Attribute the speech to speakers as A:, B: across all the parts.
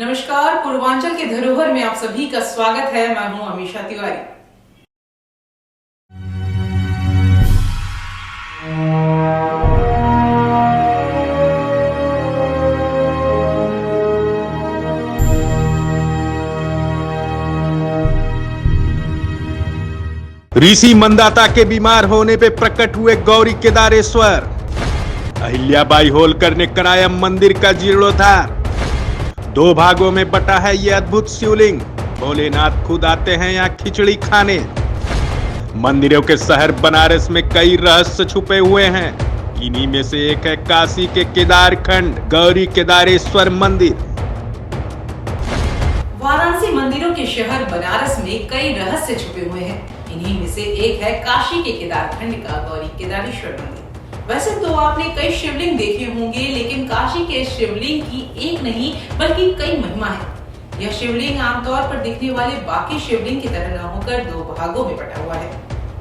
A: नमस्कार, पूर्वांचल के धरोहर में आप सभी का स्वागत है। मैं हूं अमीषा तिवारी।
B: ऋषि मंदाता के बीमार होने पे प्रकट हुए गौरी केदारेश्वर। अहिल्याबाई होलकर ने कराया मंदिर का जीर्णोद्धार। 2 भागों में बटा है ये अद्भुत शिवलिंग। भोलेनाथ खुद आते हैं यहाँ खिचड़ी खाने। मंदिरों के शहर बनारस में कई रहस्य छुपे हुए हैं। इन्हीं में से एक है काशी के केदारखंड गौरी केदारेश्वर मंदिर।
A: वाराणसी मंदिरों के शहर बनारस में कई रहस्य छुपे हुए हैं। इन्हीं में से एक है काशी के केदारखंड का गौरी केदारेश्वर मंदिर। वैसे तो आपने कई शिवलिंग देखे होंगे, लेकिन काशी के शिवलिंग की एक नहीं बल्कि कई महिमा है। यह शिवलिंग आमतौर पर दिखने वाले बाकी शिवलिंग की तरह न होकर 2 भागों में बटा हुआ है।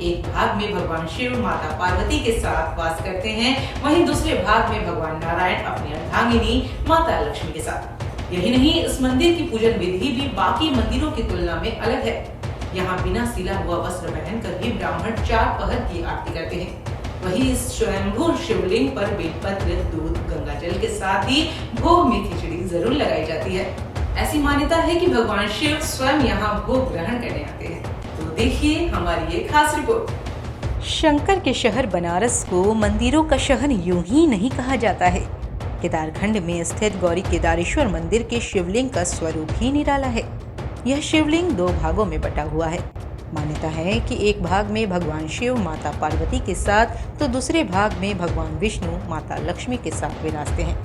A: एक भाग में भगवान शिव माता पार्वती के साथ वास करते हैं, वहीं दूसरे भाग में भगवान नारायण अपनी अर्धांगिनी माता लक्ष्मी के साथ। यही नहीं, इस मंदिर की पूजन विधि भी बाकी मंदिरों की तुलना में अलग है। यहाँ बिना सिला हुआ वस्त्र पहनकर भी ब्राह्मण 4 पहर की आरती करते हैं। वही इस स्वयंभू शिवलिंग पर बेलपत्र, दूध, गंगा जल के साथ ही भोग में खिचड़ी जरूर लगाई जाती है। ऐसी मान्यता है कि भगवान शिव स्वयं यहाँ भोग ग्रहण करने आते हैं। तो देखिए हमारी ये खास रिपोर्ट।
C: शंकर के शहर बनारस को मंदिरों का शहर यूं ही नहीं कहा जाता है। केदारखंड में स्थित गौरी केदारेश्वर मंदिर के शिवलिंग का स्वरूप ही निराला है। यह शिवलिंग 2 भागों में बटा हुआ है। मान्यता है कि एक भाग में भगवान शिव माता पार्वती के साथ तो दूसरे भाग में भगवान विष्णु माता लक्ष्मी के साथ विराजते हैं।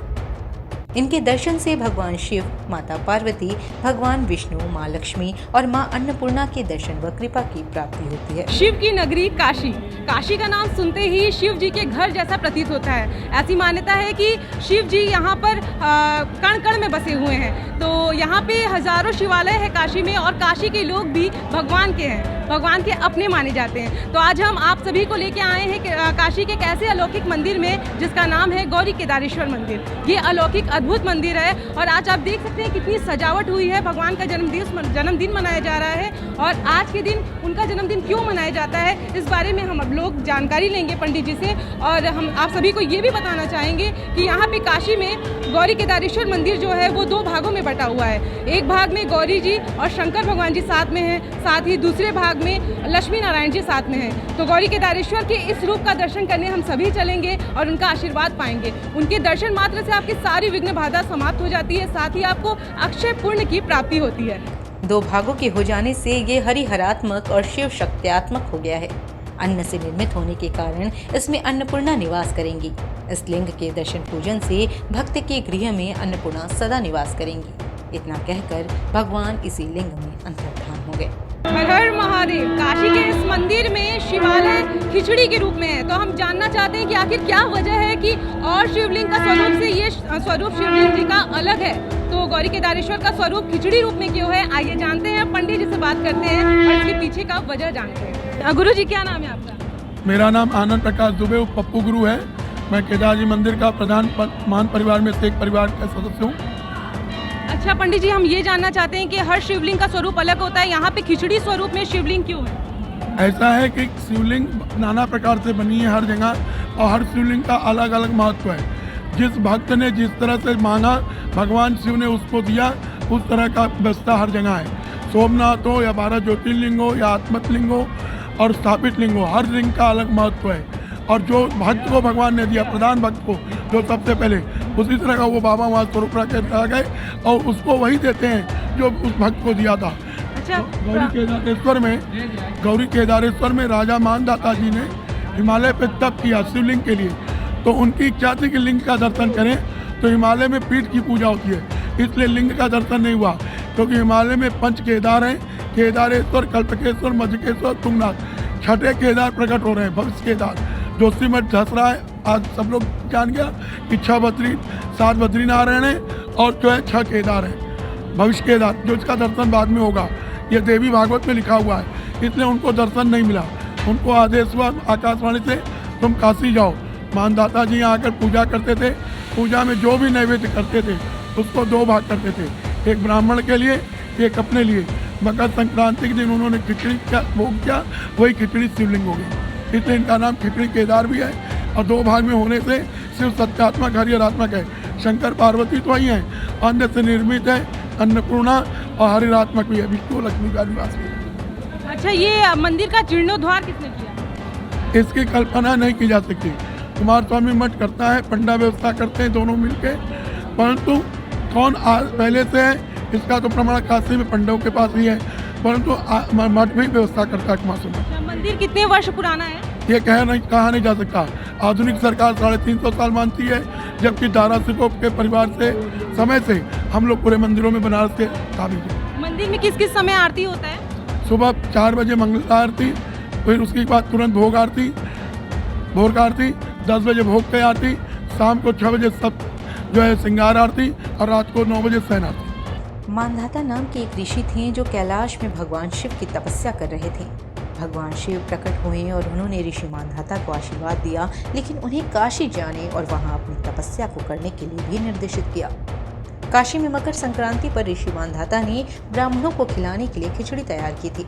C: इनके दर्शन से भगवान शिव, माता पार्वती, भगवान विष्णु, माँ लक्ष्मी और माँ अन्नपूर्णा के दर्शन व कृपा की प्राप्ति होती है।
D: शिव की नगरी काशी। काशी का नाम सुनते ही शिव जी के घर जैसा प्रतीत होता है। ऐसी मान्यता है कि शिव जी यहाँ पर कण कण में बसे हुए हैं। तो यहाँ पे हजारों शिवालय है काशी में, और काशी के लोग भी भगवान के हैं, भगवान के अपने माने जाते हैं। तो आज हम आप सभी को लेके आए हैं काशी के ऐसे अलौकिक मंदिर में जिसका नाम है गौरी केदारेश्वर मंदिर। ये अलौकिक अद्भुत मंदिर है, और आज आप देख सकते हैं कितनी सजावट हुई है। भगवान का जन्मदिन मनाया जा रहा है, और आज के दिन उनका जन्मदिन क्यों मनाया जाता है इस बारे में हम अब लोग जानकारी लेंगे पंडित जी से। और हम आप सभी को ये भी बताना चाहेंगे कि यहाँ पे काशी में गौरी केदारेश्वर मंदिर जो है वो 2 भागों में बटा हुआ है। एक भाग में गौरी जी और शंकर भगवान जी साथ में हैं, साथ ही दूसरे भाग में लक्ष्मी नारायण जी साथ में हैं। तो गौरी केदारेश्वर के इस रूप का दर्शन करने हम सभी चलेंगे और उनका आशीर्वाद पाएंगे। उनके दर्शन मात्र से आपकी सारी विघ्न बाधा समाप्त हो जाती है, साथ ही आपको अक्षय पुण्य की प्राप्ति होती है।
C: 2 भागों के हो जाने से ये हरिहरात्मक और शिव शक्त्यात्मक हो गया है। अन्न से निर्मित होने के कारण इसमें अन्नपूर्णा निवास करेंगी। इस लिंग के दर्शन पूजन से भक्त के गृह में अन्नपूर्णा सदा निवास करेंगी। इतना कहकर भगवान इसी लिंग में अंतर्धान हो गए।
D: हर हर महादेव। काशी के इस मंदिर में शिवालय खिचड़ी के रूप में है। तो हम जानना चाहते हैं कि आखिर क्या वजह है कि और शिवलिंग का स्वरूप से ये स्वरूप शिवलिंग जी का अलग है। तो गौरी केदारेश्वर का स्वरूप खिचड़ी रूप में क्यों है, आइए जानते हैं। पंडित जी से बात करते हैं और इसके पीछे का वजह जानते हैं। गुरु जी, क्या नाम है आपका?
E: मेरा नाम आनंद प्रकाश दुबे पप्पू गुरु है। मैं केदार जी मंदिर का प्रधान मान परिवार में से एक परिवार का सदस्य हूँ।
D: अच्छा पंडित जी, हम ये जानना चाहते हैं कि हर शिवलिंग का स्वरूप अलग होता है, यहाँ पे खिचड़ी स्वरूप में शिवलिंग क्यों है?
E: ऐसा है कि शिवलिंग नाना प्रकार से बनी है हर जगह, और हर शिवलिंग का अलग अलग महत्व है। जिस भक्त ने जिस तरह से मांगा, भगवान शिव ने उसको दिया, उस तरह का व्यवस्था हर जगह है। सोमनाथ हो या 12 ज्योतिर्लिंग हो या आत्मलिंग हो और स्थापित लिंग हो, हर लिंग का अलग महत्व है। और जो भक्त को भगवान ने दिया, प्रधान भक्त को जो सबसे पहले, उसी तरह का वो बाबा वहाँ स्वरूप रख के आ गए और उसको वही देते हैं जो उस भक्त को दिया था।
D: अच्छा,
E: गौरी केदारेश्वर में राजा मानदाता जी ने हिमालय पे तप किया शिवलिंग के लिए। तो उनकी इच्छा थी कि लिंग का दर्शन करें, तो हिमालय में पीठ की पूजा होती है, इसलिए लिंग का दर्शन नहीं हुआ। क्योंकि हिमालय में 5 केदार हैं, केदारेश्वर, कल्पकेश्वर, मधुकेश्वर, तुंगनाथ। 6ठे केदार प्रकट हो रहे हैं, भविष्य केदार। जोशीमठ धस रहा है, आज सब लोग जान गया कि 6 बद्री, 7 बद्रीनारायण है और जो है 6 केदार है भविष्य केदार, जो इसका दर्शन बाद में होगा। ये देवी भागवत में लिखा हुआ है, इसलिए उनको दर्शन नहीं मिला। उनको आदेश हुआ आकाशवाणी से, तुम काशी जाओ। मानदाता जी यहाँ आकर पूजा करते थे। पूजा में जो भी नैवेद्य करते थे उसको 2 भाग करते थे। एक ब्राह्मण के लिए, एक अपने लिए। मकर संक्रांति के दिन उन्होंने खिचड़ी का भोग किया, वही खिचड़ी शिवलिंग हो गई, इसलिए इनका नाम खिचड़ी केदार भी है। और दो भाग में होने से शिव सत्यात्मक हरिहरात्मक है। शंकर पार्वती तो वही है, अन्न से निर्मित है, अन्नपूर्णा, और हरिहरात्मक भी है, विष्णु लक्ष्मी का निवास भी है।
D: अच्छा, ये मंदिर का जीर्णोद्धार किसने किया?
E: इसकी कल्पना नहीं की जा सकती। कुमार स्वामी मठ करता है, पंडा व्यवस्था करते हैं दोनों मिलके, परंतु कौन पहले से है इसका तो प्रमाण काशी में पंडों के पास ही है, परंतु मठ भी व्यवस्था करता है कुमार स्वामी।
D: अच्छा, मंदिर कितने वर्ष पुराना है?
E: ये कहा नहीं जा सकता। आधुनिक सरकार 350 साल मानती है, जबकि दारा सिकों के परिवार से समय से हम लोग पूरे मंदिरों में बनारस के काबिल हैं।
D: मंदिर में किस किस समय आरती होता है?
E: सुबह 4 बजे मंगल आरती, फिर उसके बाद तुरंत भोग आरती, भोर का आरती, 10 बजे भोग की आरती, शाम को 6 बजे सब जो है श्रृंगार आरती, और रात को 9 बजे शयन आरती।
C: मानधाता नाम के एक ऋषि थे जो कैलाश में भगवान शिव की तपस्या कर रहे थे। भगवान शिव प्रकट हुए और उन्होंने ऋषि मानधाता को आशीर्वाद दिया, लेकिन उन्हें काशी जाने और वहां अपनी तपस्या को करने के लिए भी निर्देशित किया। काशी में मकर संक्रांति पर ऋषि मानधाता ने ब्राह्मणों को खिलाने के लिए खिचड़ी तैयार की थी।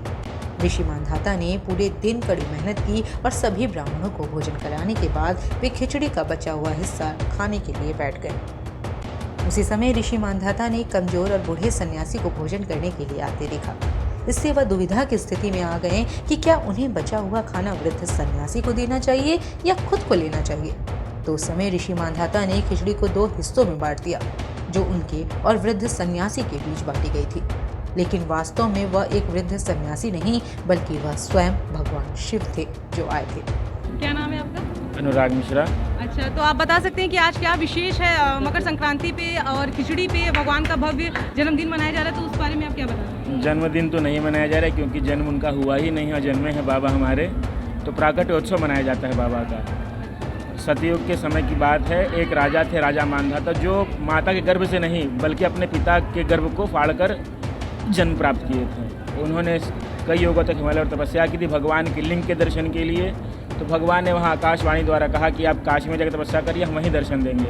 C: ऋषि मानधाता ने पूरे दिन कड़ी मेहनत की और सभी ब्राह्मणों को भोजन कराने के बाद वे खिचड़ी का बचा हुआ हिस्सा खाने के लिए बैठ गए। उसी समय ऋषि मानधाता ने कमजोर और बूढ़े सन्यासी को भोजन करने के लिए आते देखा। इससे वह दुविधा की स्थिति में आ गए कि क्या उन्हें बचा हुआ खाना वृद्ध सन्यासी को देना चाहिए या खुद को लेना चाहिए। तो उस समय ऋषि मानधाता ने खिचड़ी को 2 हिस्सों में बांट दिया, जो उनके और वृद्ध सन्यासी के बीच बांटी गई थी। लेकिन वास्तव में वह एक वृद्ध सन्यासी नहीं, बल्कि वह स्वयं भगवान शिव थे जो आए थे।
D: क्या नाम है आपका?
F: अनुराग मिश्रा।
D: अच्छा, तो आप बता सकते हैं कि आज क्या विशेष है मकर संक्रांति पे और खिचड़ी पे भगवान का भव्य जन्मदिन मनाया जा रहा है, तो उस बारे में आप क्या बता रहे हैं?
F: जन्मदिन तो नहीं मनाया जा रहा है, क्योंकि जन्म उनका हुआ ही नहीं और जन्मे हैं बाबा हमारे, तो प्राकट्योत्सव मनाया जाता है बाबा का। सतयुग के समय की बात है, एक राजा थे, राजा मानधाता, जो माता के गर्भ से नहीं बल्कि अपने पिता के गर्भ को फाड़कर जन्म प्राप्त किए थे। उन्होंने कई युगों तक हिमालय और तपस्या की थी भगवान के लिंग के दर्शन के लिए। तो भगवान ने वहाँ आकाशवाणी द्वारा कहा कि आप काशी में जाकर तपस्या करिए, हम वहीं दर्शन देंगे।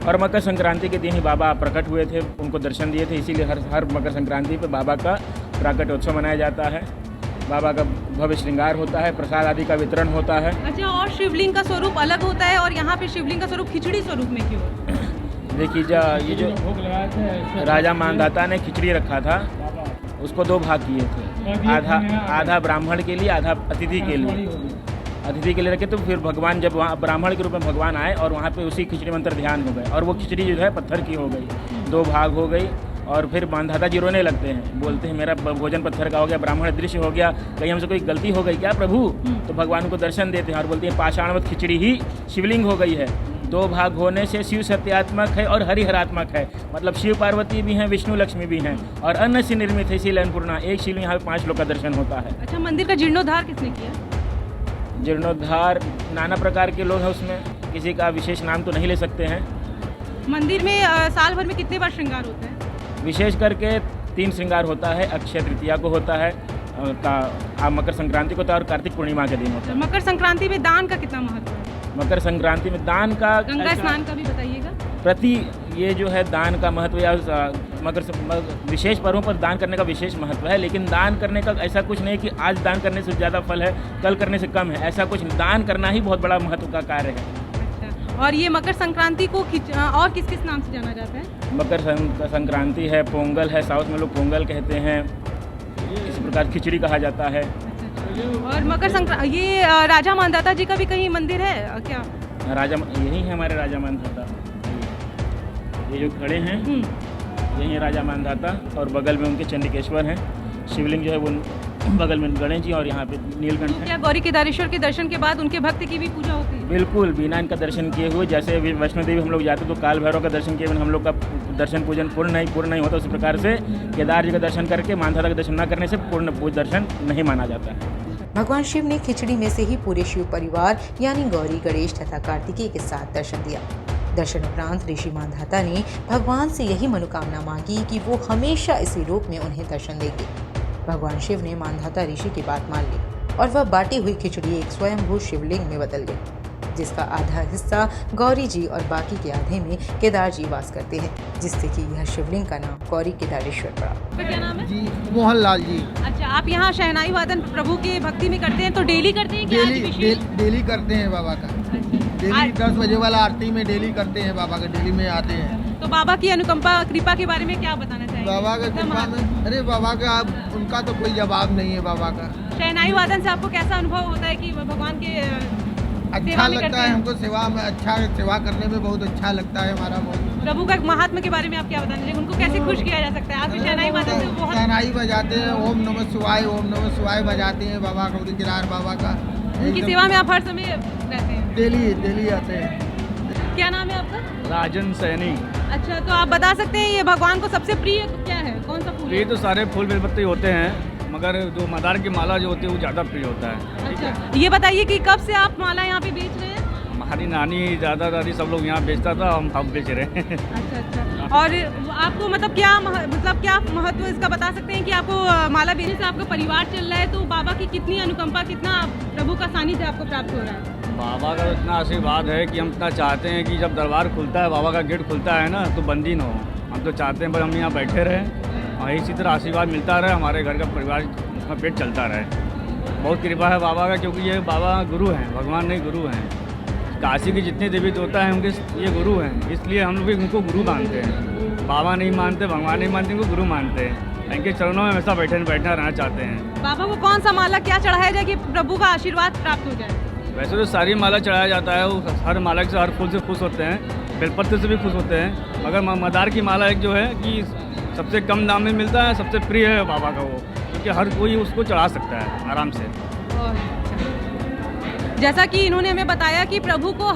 F: और मकर संक्रांति के दिन ही बाबा प्रकट हुए थे, उनको दर्शन दिए थे, इसीलिए हर मकर संक्रांति पे बाबा का प्राकट्योत्सव मनाया जाता है। बाबा का भव्य श्रृंगार होता है, प्रसाद आदि का वितरण होता है।
D: अच्छा, और शिवलिंग का स्वरूप अलग होता है और यहाँ पे शिवलिंग का स्वरूप खिचड़ी स्वरूप में क्यों?
F: देखिए, ये जो राजा मानधाता ने खिचड़ी रखा था, उसको 2 भाग किए थे, आधा ब्राह्मण के लिए, आधा अतिथि के लिए। अतिथि के लिए रखे, तो फिर भगवान जब वहाँ ब्राह्मण के रूप में भगवान आए और वहाँ पे उसी खिचड़ी मंत्र ध्यान हो गए, और वो खिचड़ी जो है पत्थर की हो गई, 2 भाग हो गई। और फिर मानधाता जी रोने लगते हैं, बोलते हैं मेरा भोजन पत्थर का हो गया, ब्राह्मण दृश्य हो गया, कहीं हमसे कोई गलती हो गई क्या प्रभु? तो भगवान को दर्शन देते हैं और बोलते हैं पाषाणवत खिचड़ी ही शिवलिंग हो गई है। 2 भाग होने से शिव सत्यात्मक है और हरिहरात्मक है, मतलब शिव पार्वती भी हैं, विष्णु लक्ष्मी भी हैं, और अन्न से निर्मित है, इसीलिए अन्नपूर्णा। एक शिवलिंग यहाँ पे 5 लोग का दर्शन होता है।
D: अच्छा, मंदिर का जीर्णोद्धार किसने किया?
F: जीर्णोद्धार नाना प्रकार के लोग हैं, उसमें किसी का विशेष नाम तो नहीं ले सकते हैं।
D: मंदिर में साल भर में कितने बार श्रृंगार होता है?
F: विशेष करके 3 श्रृंगार होता है, अक्षय तृतीया को होता है, मकर संक्रांति को होता है और कार्तिक पूर्णिमा के दिन होता है।
D: मकर संक्रांति में दान का कितना महत्व है?
F: मकर संक्रांति में दान का,
D: गंगा स्नान का भी बताइएगा।
F: प्रति ये जो है दान का महत्व, या विशेष पर्वों पर दान करने का विशेष महत्व है, लेकिन दान करने का ऐसा कुछ नहीं कि आज दान करने से ज़्यादा फल है, कल करने से कम है, ऐसा कुछ। दान करना ही बहुत बड़ा महत्व का कार्य है।
D: अच्छा, और ये मकर संक्रांति को और किस किस नाम से जाना जाता है?
F: मकर संक्रांति है, पोंगल है, साउथ में लोग पोंगल कहते हैं, इसी प्रकार खिचड़ी कहा जाता है।
D: और मकर संक्रांति, ये राजा मानधाता जी का भी कहीं मंदिर है क्या?
F: राजा यही है हमारे राजा मानधाता, ये जो खड़े हैं यही है राजा मानधाता, और बगल में उनके चंडिकेश्वर हैं। शिवलिंग जो है वो बगल में गणेश जी, और यहाँ पे नीलकंठ है।
D: क्या गौरी केदारेश्वर के दर्शन के बाद उनके भक्त की भी पूजा होती है?
F: बिल्कुल, बिना इनका दर्शन किए हुए, जैसे वैष्णो देवी हम लोग जाते तो काल भैरव का दर्शन किए बिना हम लोग का दर्शन पूजन पूर्ण नहीं होता, उसी प्रकार से केदार जी का दर्शन करके मानधाता का दर्शन न करने से पूर्ण दर्शन नहीं माना जाता है।
C: भगवान शिव ने खिचड़ी में से ही पूरे शिव परिवार यानी गौरी, गणेश तथा कार्तिकेय के साथ दर्शन दिया। दर्शन उपरांत ऋषि मानधाता ने भगवान से यही मनोकामना मांगी कि वो हमेशा इसी रूप में उन्हें दर्शन देंगे। भगवान शिव ने मानधाता ऋषि की बात मान ली और वह बाटी हुई खिचड़ी एक स्वयंभू शिवलिंग में बदल गई। जिसका आधा हिस्सा गौरी जी और बाकी के आधे में केदार जी वास करते हैं, जिससे कि यह शिवलिंग का नाम गौरी केदारेश्वर पड़ा।
D: आपका क्या नाम है?
G: जी मोहनलाल जी।
D: अच्छा, आप यहाँ शहनाई वादन प्रभु के भक्ति में करते हैं, तो डेली करते हैं कि आज विशेष?
G: डेली करते हैं बाबा का। डेली
D: आज-
G: 10 बजे वाला आरती में डेली करते हैं बाबा का, डेली में आते हैं।
D: तो बाबा की अनुकंपा कृपा के बारे में क्या बताना चाहेंगे?
G: बाबा का
D: कितना
G: कृपा
D: महत्व-
G: में, अरे बाबा का उनका तो कोई जवाब नहीं है बाबा का।
D: शहनाई वादन से आपको कैसा अनुभव होता है कि भगवान के
G: अच्छा
D: सेवा में
G: लगता
D: करते
G: है
D: हैं?
G: हमको, सेवा करने में बहुत अच्छा लगता है हमारा। बहुत
D: प्रभु का महात्मा के बारे में आप क्या बताना चाहेंगे? उनको कैसे खुश किया जा सकता है? आप भी शहनाई वादन से बहुत
G: शहनाई बजाते हैं, ओम नमः शिवाय बजाते हैं बाबा गौरी केदार बाबा का।
D: उनकी सेवा में आप हर समय रहते हैं।
G: डेली आते हैं।
D: क्या नाम है आपका?
F: राजन सैनी।
D: अच्छा, तो आप बता सकते हैं ये भगवान को सबसे प्रिय क्या है, कौन सा फूल है?
F: ये तो सारे फूल बेलपत्ते होते हैं, मगर जो मदार की माला जो होती है वो ज़्यादा प्रिय होता है। ठीक है।
D: अच्छा, ये बताइए कि कब से आप माला यहाँ पे बेच रहे हैं?
F: हमारी नानी दादा दादी सब लोग यहाँ बेचता था, हम अब बेच रहे हैं।
D: अच्छा। और आपको मतलब क्या महत्व इसका बता सकते हैं कि आपको माला बेचने से आपका परिवार चल रहा है, तो बाबा की कितनी अनुकंपा, कितना प्रभु का सानिध्य आपको प्राप्त हो रहा है?
F: बाबा का इतना आशीर्वाद है कि हम इतना चाहते हैं कि जब दरबार खुलता है, बाबा का गेट खुलता है ना, तो बंदी न हो। हम तो चाहते हैं बस हम यहाँ बैठे रहें और इसी तरह आशीर्वाद मिलता रहे, हमारे घर का परिवार का पेट चलता रहे। बहुत कृपा है बाबा का, क्योंकि ये बाबा गुरु हैं, भगवान नहीं गुरु हैं। काशी की जितनी देवी देवता हैं उनके ये गुरु हैं, इसलिए हम लोग उनको गुरु मानते हैं। बाबा नहीं मानते, भगवान नहीं मानते, उनको गुरु मानते हैं। इनके चरणों में हमेशा बैठना रहना चाहते हैं।
D: बाबा को कौन सा माला क्या चढ़ाया जाए कि प्रभु का आशीर्वाद प्राप्त हो जाए?
F: वैसे तो सारी माला चढ़ाया जाता है, वो हर माला से, हर फूल से खुश होते हैं, बेलपत्र से भी खुश होते हैं, मगर मदार की माला एक जो है कि सबसे कम दाम में मिलता है, सबसे प्रिय है बाबा का वो, क्योंकि हर कोई उसको चढ़ा सकता है आराम से।
D: जैसा कि इन्होंने हमें बताया कि प्रभु को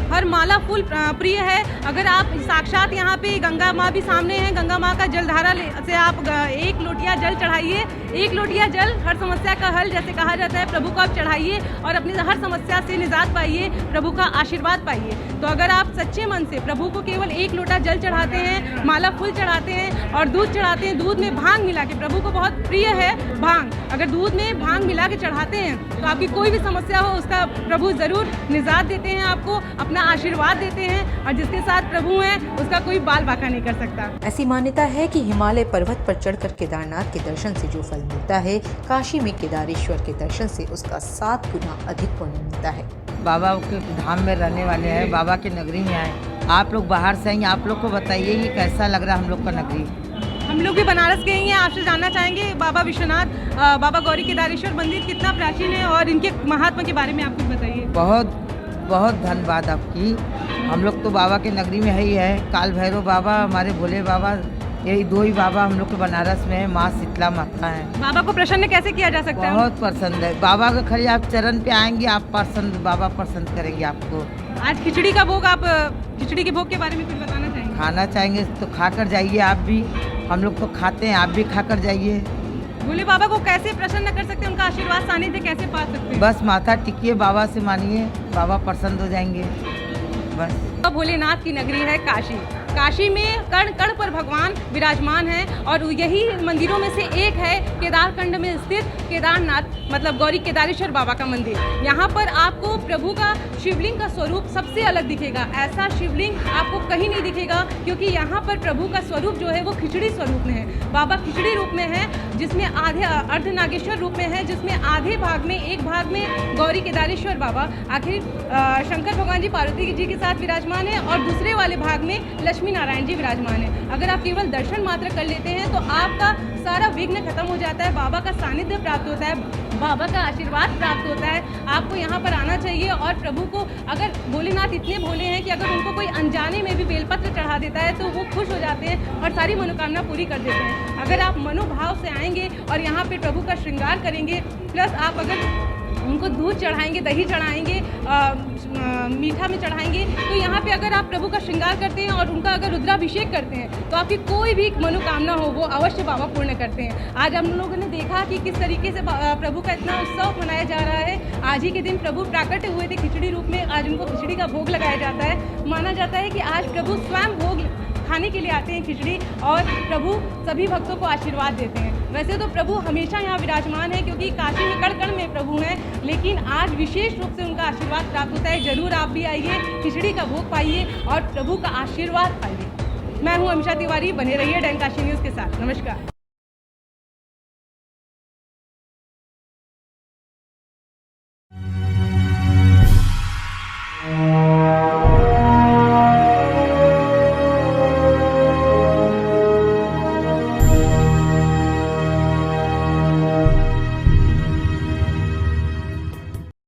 D: हर माला फूल प्रिय है। अगर आप साक्षात यहाँ पे गंगा माँ भी सामने हैं, गंगा माँ का जलधारा से आप एक लोटिया जल चढ़ाइए। एक लोटिया जल हर समस्या का हल जैसे कहा जाता है, प्रभु को आप चढ़ाइए और अपनी हर समस्या से निजात पाइए, प्रभु का आशीर्वाद पाइए। तो अगर आप सच्चे मन से प्रभु को केवल एक लोटा जल चढ़ाते हैं, माला फूल चढ़ाते हैं और दूध चढ़ाते हैं, दूध में भांग मिला के, प्रभु को बहुत प्रिय है भांग, अगर दूध में भांग मिला के चढ़ाते हैं तो आपकी कोई भी समस्या हो उसका प्रभु ज़रूर निजात देते हैं, आपको अपना आशीर्वाद देते हैं, और जिसके साथ प्रभु हैं उसका कोई बाल बाका नहीं कर सकता।
C: ऐसी मान्यता है कि हिमालय पर्वत पर चढ़कर केदारनाथ के दर्शन से जो फल मिलता है, काशी में केदारेश्वर के दर्शन से उसका 7 गुना अधिक पुण्य मिलता है।
H: बाबा के धाम में रहने वाले हैं, बाबा की नगरी में आए। आप लोग बाहर से आएंगे, आप लोग को बताइए ये कैसा लग रहा है हम लोग का नगरी।
D: हम लोग भी बनारस गए हैं, आपसे जानना चाहेंगे बाबा विश्वनाथ, बाबा गौरी केदारेश्वर मंदिर कितना प्राचीन है और इनके महात्मा के बारे में आप कुछ बताइए।
H: बहुत बहुत धन्यवाद आपकी। हम लोग तो बाबा के नगरी में ही है। काल भैरव बाबा, हमारे भोले बाबा, यही 2 ही बाबा हम लोग के बनारस में है। माँ शीतला माता है।
D: बाबा को प्रसन्न कैसे किया जा सकता है?
H: बहुत पसंद है बाबा का। खाली आप चरण पे आएंगे, आप पसंद, बाबा पसंद करेंगे आपको।
D: आज खिचड़ी का भोग, आप खिचड़ी के भोग के बारे में कुछ बताना चाहेंगे?
H: खाना चाहेंगे तो खाकर जाइए आप भी, हम लोग तो खाते हैं, आप भी खाकर जाइए।
D: भोले बाबा को कैसे प्रसन्न कर सकते हैं, उनका आशीर्वाद सानिध्य कैसे पा सकते हैं?
H: बस माथा टिकिए, बाबा से मानिए, बाबा पसंद हो जाएंगे बस।
D: भोलेनाथ की नगरी है काशी। काशी में कण कण पर भगवान विराजमान हैं और यही मंदिरों में से एक है केदारखंड में स्थित केदारनाथ, मतलब गौरी केदारेश्वर बाबा का मंदिर। यहाँ पर आपको प्रभु का शिवलिंग का स्वरूप सबसे अलग दिखेगा। ऐसा शिवलिंग आपको कहीं नहीं दिखेगा, क्योंकि यहाँ पर प्रभु का स्वरूप जो है वो खिचड़ी स्वरूप में है। बाबा खिचड़ी रूप में है, जिसमें आधे अर्धनागेश्वर रूप में है, जिसमें आधे भाग में, एक भाग में गौरी केदारेश्वर बाबा आखिर शंकर भगवान जी पार्वती जी के साथ विराजमान है और दूसरे वाले भाग में लक्ष्मी नारायण जी विराजमान है। अगर आप केवल दर्शन मात्र कर लेते हैं तो आपका सारा विघ्न खत्म हो जाता है, बाबा का सानिध्य प्राप्त होता है, बाबा का आशीर्वाद प्राप्त होता है। आपको यहाँ पर आना चाहिए और प्रभु को, अगर भोलेनाथ इतने भोले हैं कि अगर उनको कोई अनजाने में भी बेलपत्र चढ़ा देता है तो वो खुश हो जाते हैं और सारी मनोकामना पूरी कर देते हैं। अगर आप मनोभाव से आएंगे और यहाँ पे प्रभु का श्रृंगार करेंगे, प्लस आप अगर उनको दूध चढ़ाएंगे, दही चढ़ाएंगे, मीठा में चढ़ाएंगे, तो यहाँ पे अगर आप प्रभु का श्रृंगार करते हैं और उनका अगर रुद्राभिषेक करते हैं तो आपकी कोई भी मनोकामना हो वो अवश्य बाबा पूर्ण करते हैं। आज हम लोगों ने देखा कि किस तरीके से प्रभु का इतना उत्सव मनाया जा रहा है। आज ही के दिन प्रभु प्राकट्य हुए थे खिचड़ी रूप में, आज उनको खिचड़ी का भोग लगाया जाता है। माना जाता है कि आज प्रभु स्वयं भोग खाने के लिए आते हैं खिचड़ी, और प्रभु सभी भक्तों को आशीर्वाद देते हैं। वैसे तो प्रभु हमेशा यहाँ विराजमान है, क्योंकि काशी में कण कण में प्रभु हैं, लेकिन आज विशेष रूप से उनका आशीर्वाद प्राप्त होता है। जरूर आप भी आइए, खिचड़ी का भोग पाइए और प्रभु का आशीर्वाद पाइए। मैं हूँ अमीषा तिवारी, बने रहिए डैन काशी न्यूज़ के साथ। नमस्कार।